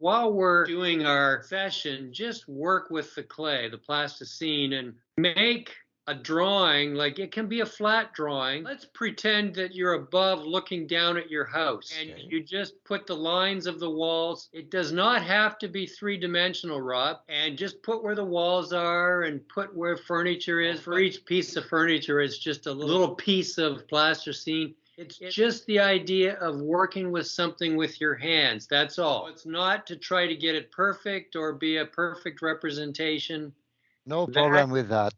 while we're doing our session, just work with the clay, the plasticine, and make a drawing. Like, it can be a flat drawing. Let's pretend that you're above looking down at your house, and you just put the lines of the walls. It does not have to be three-dimensional, Rob, and just put where the walls are and put where furniture is. For each piece of furniture, it's just a little piece of plasticine. It's just the idea of working with something with your hands. That's all. It's not to try to get it perfect or be a perfect representation. No problem with that.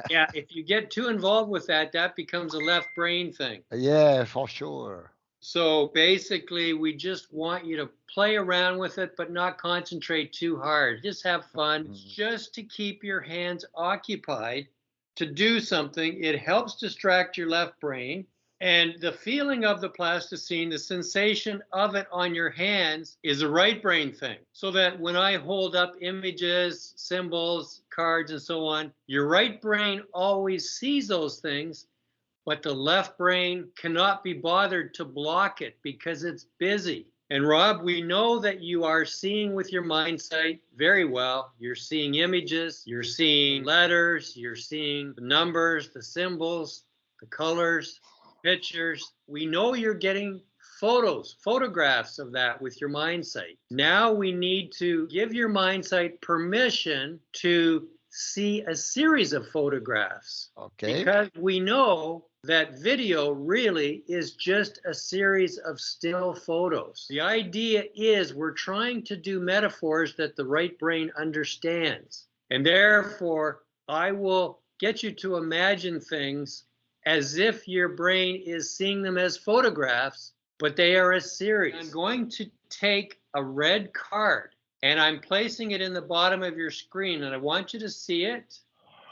Yeah, if you get too involved with that, that becomes a left brain thing. Yeah, for sure. So basically, we just want you to play around with it, but not concentrate too hard. Just have fun. It's just to keep your hands occupied to do something. It helps distract your left brain. And the feeling of the plasticine, the sensation of it on your hands is a right brain thing. So that when I hold up images, symbols, cards, and so on, your right brain always sees those things, but the left brain cannot be bothered to block it because it's busy. And Rob, we know that you are seeing with your Mindsight very well. You're seeing images, you're seeing letters, you're seeing the numbers, the symbols, the colors, pictures. We know you're getting photographs of that with your Mindsight. Now we need to give your Mindsight permission to see a series of photographs. Okay. Because we know that video really is just a series of still photos. The idea is we're trying to do metaphors that the right brain understands. And therefore, I will get you to imagine things as if your brain is seeing them as photographs, but they are a series. I'm going to take a red card and I'm placing it in the bottom of your screen, and I want you to see it.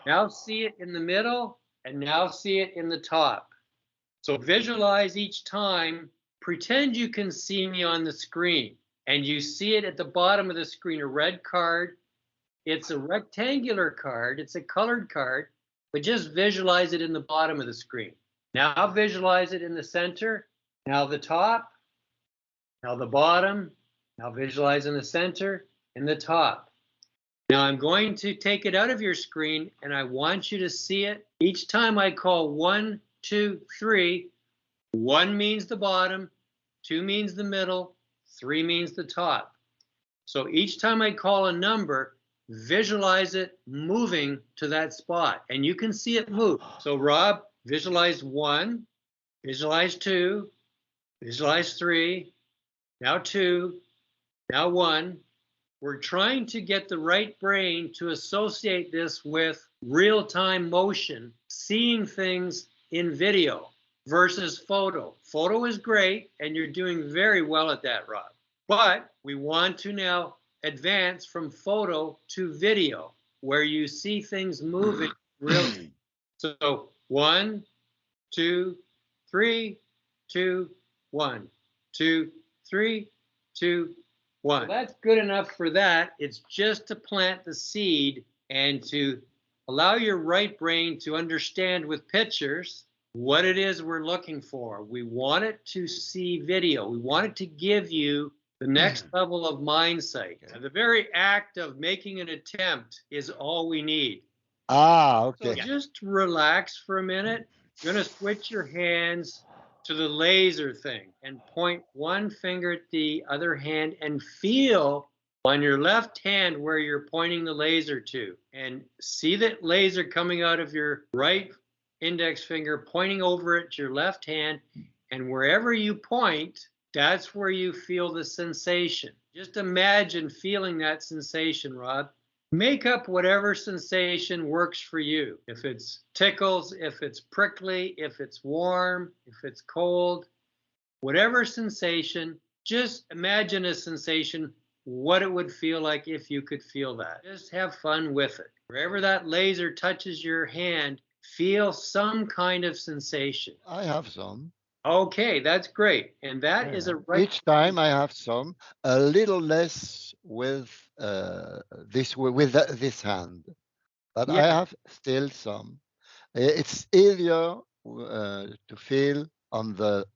Now see it in the middle, and now see it in the top. So visualize each time. Pretend you can see me on the screen, and you see it at the bottom of the screen, a red card. It's a rectangular card. It's a colored card, but just visualize it in the bottom of the screen. Now visualize it in the center. Now the top. Now the bottom. Now visualize in the center and the top. Now I'm going to take it out of your screen, and I want you to see it. Each time I call 1, 2, 3, 1 means the bottom, 2 means the middle, 3 means the top. So each time I call a number, visualize it moving to that spot, and you can see it move. So Rob, visualize 1, visualize 2, visualize 3, now 2, now 1. We're trying to get the right brain to associate this with real-time motion, seeing things in video versus photo. Photo is great, and you're doing very well at that, Rob. But we want to now advance from photo to video, where you see things moving real time. So 1, 2, 3, 2, 1, 2, 3, 2, 1. So that's good enough for that. It's just to plant the seed and to allow your right brain to understand with pictures what it is we're looking for. We want it to see video. We want it to give you the next level of Mindsight. The very act of making an attempt is all we need. Okay. So just relax for a minute. You're going to switch your hands to the laser thing and point one finger at the other hand and feel on your left hand where you're pointing the laser to, and see that laser coming out of your right index finger pointing over at your left hand, and wherever you point, that's where you feel the sensation. Just imagine feeling that sensation, Rob. Make up whatever sensation works for you. If it's tickles, if it's prickly, if it's warm, if it's cold, whatever sensation, just imagine a sensation, what it would feel like if you could feel that. Just have fun with it. Wherever that laser touches your hand, feel some kind of sensation. I have some. Okay, that's great. And that is a right. Each time I have some, a little less with this hand, but I have still some. It's easier to feel on the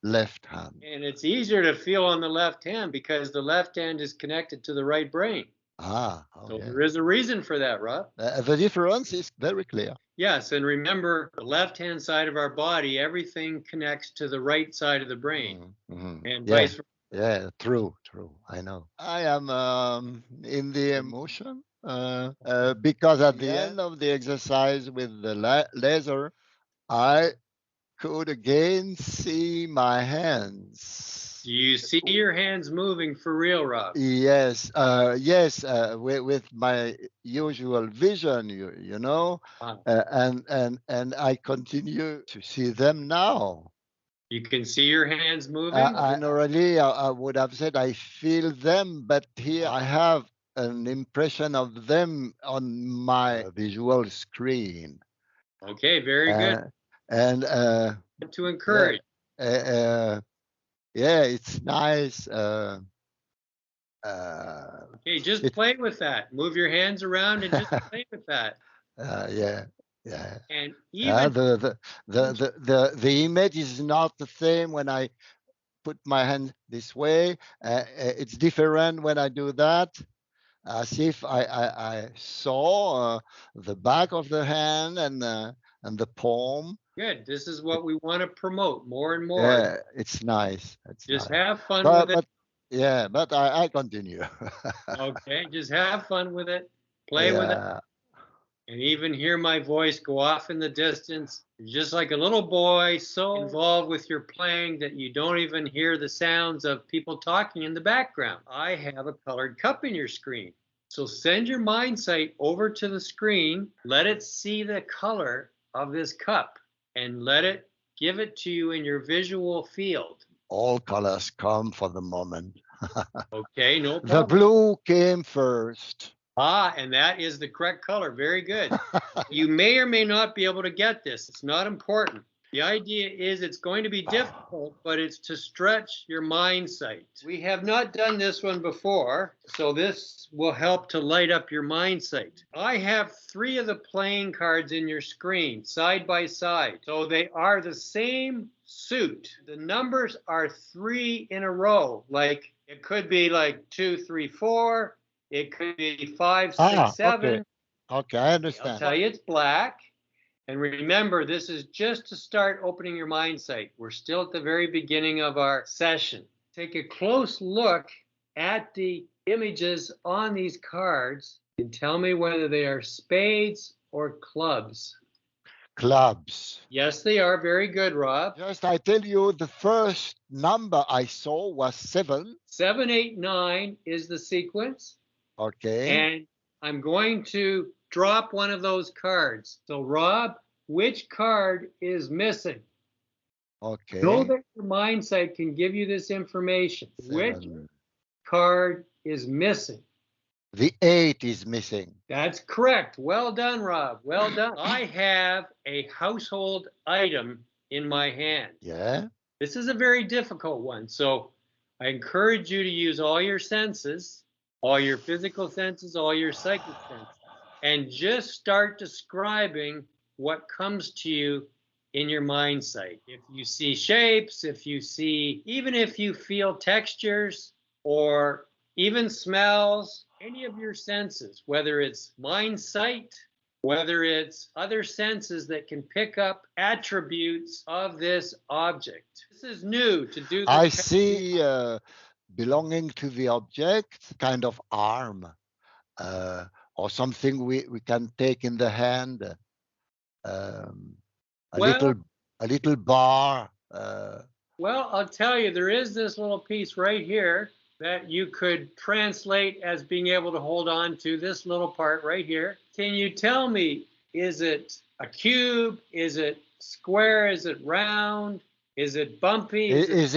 left hand. And it's easier to feel on the left hand because the left hand is connected to the right brain. Oh, So yeah. there is a reason for that, Rob. The difference is very clear. Yes, and remember, the left-hand side of our body, everything connects to the right side of the brain, and vice versa. Yeah, true. I know. I am in the emotion because at the end of the exercise with the laser, I could again see my hands. Do you see your hands moving for real, Rob? Yes, with my usual vision, you know, Wow. and I continue to see them now. You can see your hands moving? Generally, I would have said I feel them, but here I have an impression of them on my visual screen. Okay, very good. And To encourage. yeah, it's nice. Okay, just play with that. Move your hands around and just play with that. Yeah. And even The image is not the same when I put my hand this way. It's different when I do that, as if I saw the back of the hand and the palm. good. This is what we want to promote more and more. Yeah, it's nice. Just nice. have fun with it. But I continue. Okay, just have fun with it. Play with it. And even hear my voice go off in the distance. You're just like a little boy, so involved with your playing that you don't even hear the sounds of people talking in the background. I have a colored cup in your screen. So send your Mindsight over to the screen. Let it see the color of this cup and let it give it to you in your visual field. All colors come for the moment. Okay, no problem. The blue came first. And that is the correct color. Very good. You may or may not be able to get this. It's not important. The idea is it's going to be difficult, but it's to stretch your Mindsight. We have not done this one before, so this will help to light up your Mindsight. I have 3 of the playing cards in your screen, side by side. So they are the same suit. The numbers are 3 in a row. Like, it could be like 2, 3, 4. It could be 5, 6, 7. Okay, I understand. I'll tell you it's black. And remember, this is just to start opening your Mindsight. We're still at the very beginning of our session. Take a close look at the images on these cards and tell me whether they are spades or clubs. Clubs. Yes, they are. Very good, Rob. Just I tell you, the first number I saw was 7. 7, 8, 9 is the sequence. Okay. And I'm going to drop one of those cards. So, Rob, which card is missing? Okay. Know that your Mindsight can give you this information. 7. Which card is missing? The 8 is missing. That's correct. Well done, Rob. Well done. I have a household item in my hand. Yeah. This is a very difficult one. So I encourage you to use all your senses, all your physical senses, all your psychic senses, and just start describing what comes to you in your Mindsight. If you see shapes, even if you feel textures or even smells, any of your senses, whether it's Mindsight, whether it's other senses that can pick up attributes of this object. This is new to do this. I see belonging to the object, kind of arm, or something we can take in the hand, a little bar. Well, I'll tell you, there is this little piece right here that you could translate as being able to hold on to, this little part right here. Can you tell me, is it a cube? Is it square? Is it round? Is it bumpy? Is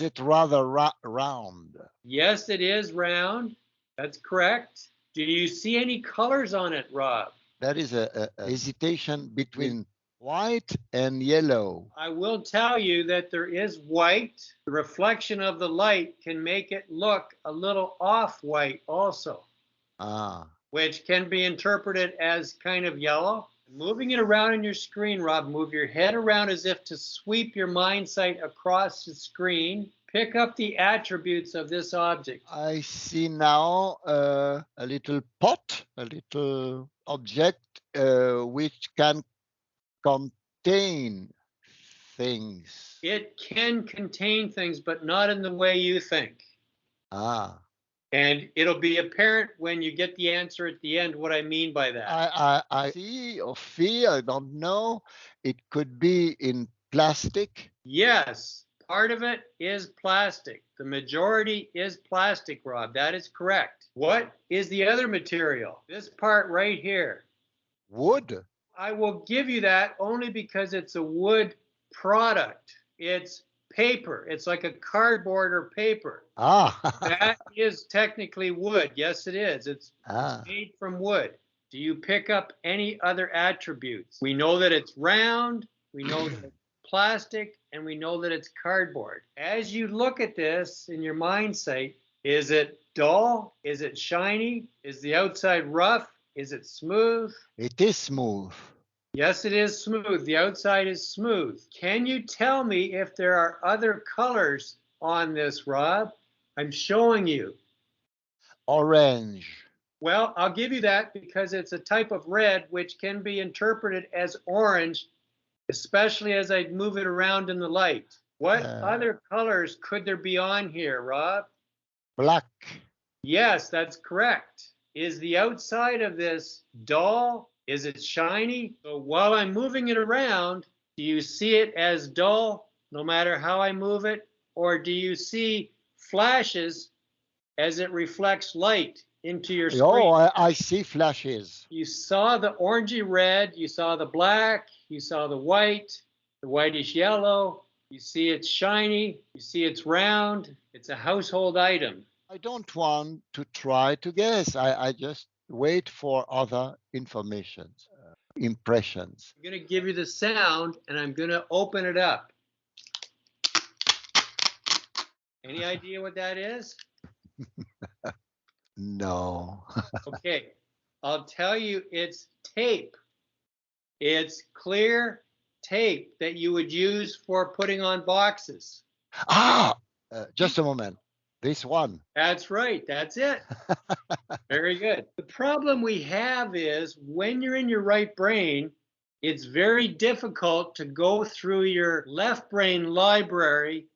it rather round? Yes, it is round. That's correct. Do you see any colors on it, Rob? There is a hesitation between white and yellow. I will tell you that there is white. The reflection of the light can make it look a little off-white also, which can be interpreted as kind of yellow. Moving it around on your screen, Rob, move your head around as if to sweep your mind sight across the screen. Pick up the attributes of this object. I see now a little pot, a little object which can contain things. It can contain things, but not in the way you think. Ah. And it'll be apparent when you get the answer at the end what I mean by that. I see or feel, I don't know. It could be in plastic. Yes, part of it is plastic. The majority is plastic, Rob. That is correct. What is the other material? This part right here. Wood. I will give you that only because it's a wood product. It's paper. It's like a cardboard or paper. Ah. That is technically wood. Yes, it is. It's Ah. made from wood. Do you pick up any other attributes? We know that it's round. We know that it's plastic, and we know that it's cardboard. As you look at this in your mind sight, is it dull? Is it shiny? Is the outside rough? Is it smooth? It is smooth. Yes, it is smooth. The outside is smooth. Can you tell me if there are other colors on this, Rob? I'm showing you. Orange. Well, I'll give you that because it's a type of red which can be interpreted as orange, especially as I move it around in the light. What other colors could there be on here, Rob? Black. Yes, that's correct. Is the outside of this dull? Is it shiny? So while I'm moving it around, do you see it as dull no matter how I move it? Or do you see flashes as it reflects light into your screen? Oh, I see flashes. You saw the orangey red, you saw the black, you saw the whitish yellow. You see it's shiny, you see it's round. It's a household item. I don't want to try to guess. I just wait for other information, impressions. I'm going to give you the sound and I'm going to open it up. Any idea what that is? No. Okay, I'll tell you, it's tape. It's clear tape that you would use for putting on boxes. Just a moment. This one. That's right. That's it. Very good. The problem we have is when you're in your right brain, it's very difficult to go through your left brain library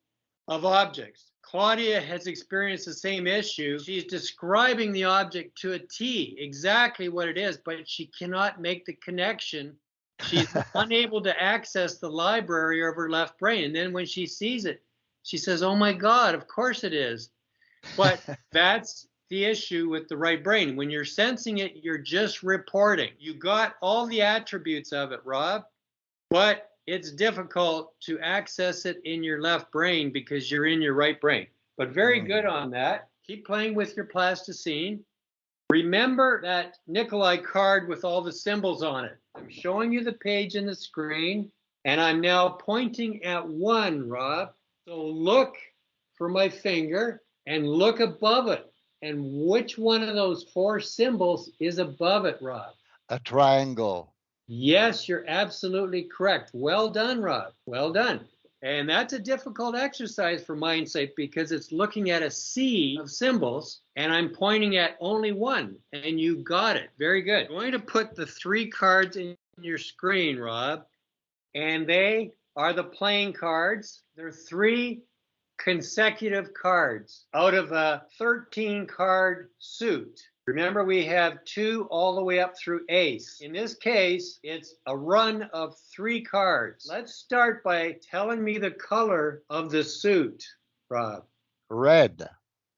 of objects. Claudia has experienced the same issue. She's describing the object to a T, exactly what it is, but she cannot make the connection. She's unable to access the library of her left brain. And then when she sees it, she says, oh my God, of course it is. But that's the issue with the right brain. When you're sensing it, you're just reporting. You got all the attributes of it, Rob, but it's difficult to access it in your left brain because you're in your right brain. But very good on that. Keep playing with your plasticine. Remember that Nikolai card with all the symbols on it. I'm showing you the page in the screen, and I'm now pointing at one, Rob. So look for my finger and look above it. And which one of those four symbols is above it, Rob? A triangle. Yes, you're absolutely correct. Well done, Rob. Well done. And that's a difficult exercise for Mindsight because it's looking at a sea of symbols, and I'm pointing at only one, and you got it. Very good. I'm going to put the three cards in your screen, Rob, and they are the playing cards. They're three consecutive cards out of a 13-card suit. Remember, we have 2 all the way up through ace. In this case, it's a run of 3 cards. Let's start by telling me the color of the suit, Rob. Red.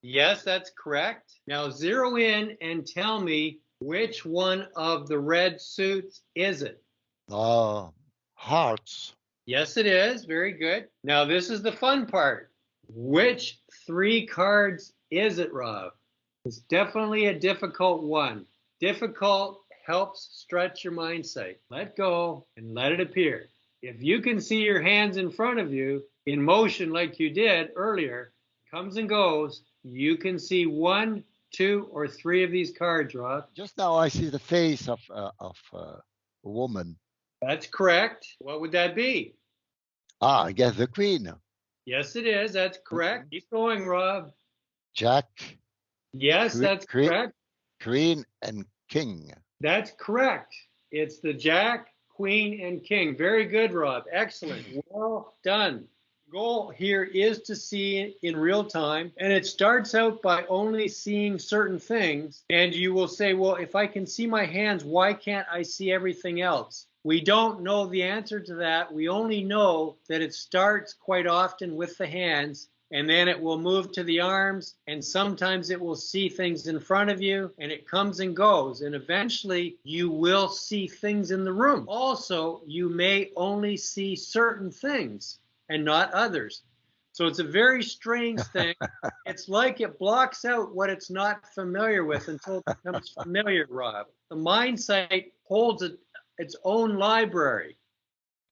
Yes, that's correct. Now zero in and tell me which one of the red suits is it? Hearts. Yes, it is. Very good. Now this is the fun part. Which 3 cards is it, Rob? It's definitely a difficult one. Difficult helps stretch your mind sight. Let go and let it appear. If you can see your hands in front of you in motion like you did earlier, comes and goes, you can see 1, 2, or 3 of these cards, Rob. Just now I see the face of woman. That's correct. What would that be? Ah, I guess the queen. Yes, it is. That's correct. Keep going, Rob. Jack, Yes, that's correct. queen, and king. That's correct. It's the Jack, Queen, and King. Very good, Rob. Excellent. Well done. Goal here is to see in real time, and it starts out by only seeing certain things, and you will say, well, if I can see my hands, why can't I see everything else? We don't know the answer to that. We only know that it starts quite often with the hands, and then it will move to the arms, and sometimes it will see things in front of you, and it comes and goes, and eventually you will see things in the room. Also, you may only see certain things and not others. So it's a very strange thing. It's like it blocks out what it's not familiar with until it becomes familiar, Rob. The Mindsight holds its own library.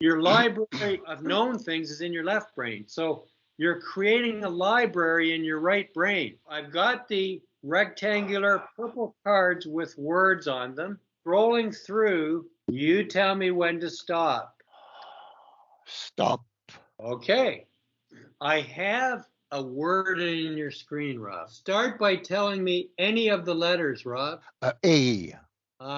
Your library of known things is in your left brain. So you're creating a library in your right brain. I've got the rectangular purple cards with words on them. Scrolling through, you tell me when to stop. Stop. Okay. I have a word in your screen, Rob. Start by telling me any of the letters, Rob. A.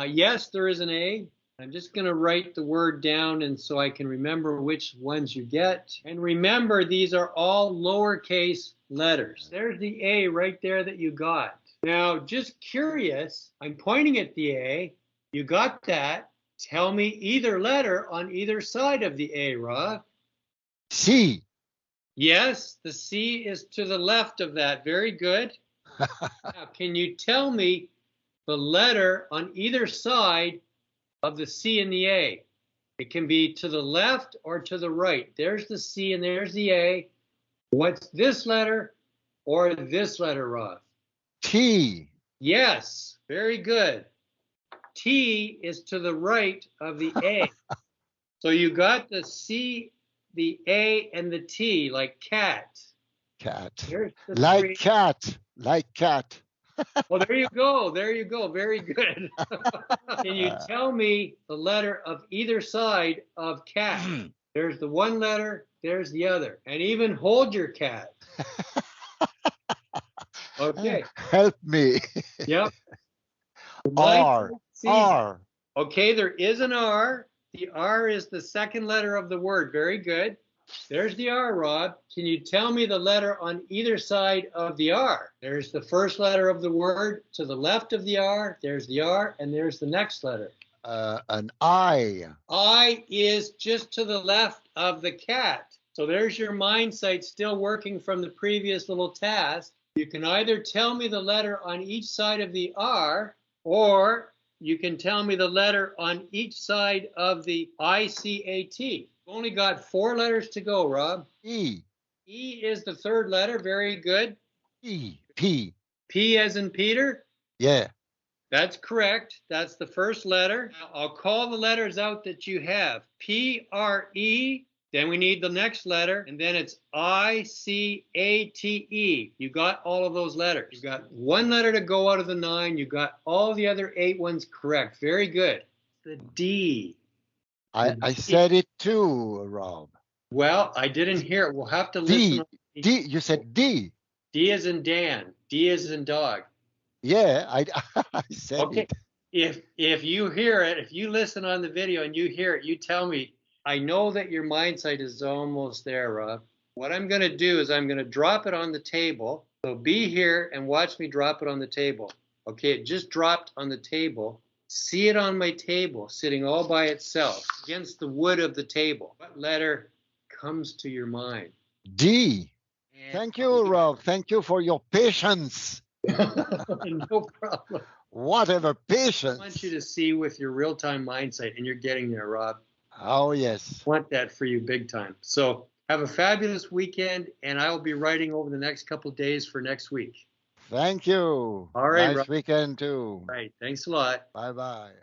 Yes, there is an A. I'm just going to write the word down and so I can remember which ones you get. And remember, these are all lowercase letters. There's the A right there that you got. Now, just curious, I'm pointing at the A. You got that. Tell me either letter on either side of the A, Rob. C. Yes, the C is to the left of that. Very good. Now, can you tell me the letter on either side of the C and the A? It can be to the left or to the right. There's the C and there's the A. What's this letter or this letter, Rob? T. Yes, very good. T is to the right of the A. So you got the C, the A, and the T, like cat. Cat. Like three. Cat. Like cat. Well, there you go. There you go. Very good. Can you tell me the letter of either side of cat? There's the one letter, there's the other. And even hold your cat. Okay. Help me. Yep. R. R. Okay, there is an R. The R is the second letter of the word. Very good. There's the R, Rob. Can you tell me the letter on either side of the R? There's the first letter of the word to the left of the R. There's the R, and there's the next letter. An I. I is just to the left of the cat. So there's your Mindsight still working from the previous little task. You can either tell me the letter on each side of the R, or you can tell me the letter on each side of the ICAT. You've only got 4 letters to go, Rob. E. E is the third letter. Very good. E. P. P as in Peter? Yeah. That's correct. That's the first letter. Now, I'll call the letters out that you have. P-R-E. Then we need the next letter, and then it's I-C-A-T-E. You got all of those letters. You got 1 letter to go out of the 9. You got all the other 8 ones correct. Very good. The D. I said it too, Rob. Well, I didn't hear it. We'll have to listen. D. You said D. D as in Dan. D as in dog. Yeah, I said okay. it. If you hear it, if you listen on the video and you hear it, you tell me. I know that your Mindsight is almost there, Rob. What I'm going to do is I'm going to drop it on the table. So be here and watch me drop it on the table. Okay, it just dropped on the table. See it on my table, sitting all by itself against the wood of the table. What letter comes to your mind? D. Thank you, Rob. Thank you for your patience. No problem. Whatever patience. I want you to see with your real-time Mindsight, and you're getting there, Rob. Oh, yes. I want that for you big time. So have a fabulous weekend, and I will be writing over the next couple of days for next week. Thank you. All right. Nice weekend, too. All right. Thanks a lot. Bye-bye.